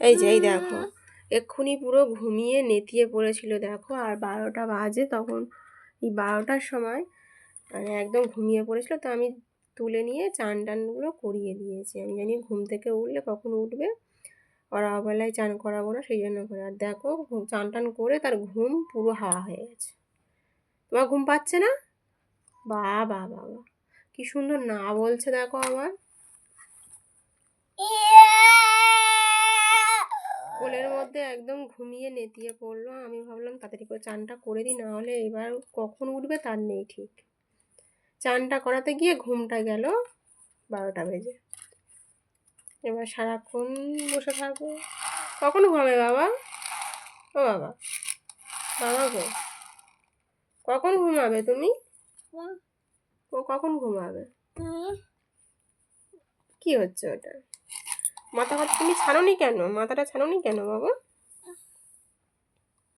এই যে এই দেখো, এক্ষুনি পুরো ঘুমিয়ে নেতিয়ে পড়েছিল দেখো। আর 12টা বাজে তখন, এই 12টার সময় মানে একদম ঘুমিয়ে পড়েছিল। তো আমি তুলে নিয়ে চান টানগুলো করিয়ে দিয়েছি। আমি জানি ঘুম থেকে উঠলে কখন উঠবে, ওরা অবেলায় চান করাবো না, সেই জন্য করে। আর দেখো চান টান করে তার ঘুম পুরো হাওয়া হয়ে গেছে। তোমার ঘুম পাচ্ছে না? বাবা বাবা, কি সুন্দর না বলছে দেখো আমার। কোলের মধ্যে একদম ঘুমিয়ে নেতিয়ে পড়লো। আমি ভাবলাম তাড়াতাড়ি করে চানটা করে দিই, না হলে এবার কখন উঠবে তার নেই ঠিক। চানটা করাতে গিয়ে ঘুমটা গেল 12টা বেজে। এবার সারাক্ষণ বসে থাকবো। কখন ঘুমাবে বাবা? ও বাবা, বাবা গো, কখন ঘুমাবে তুমি? ও কখন ঘুমাবে? কি হচ্ছে ওটা? মাথা তুমি ছাড়োনি কেন? মাথাটা ছাড়োনি কেন বাবা?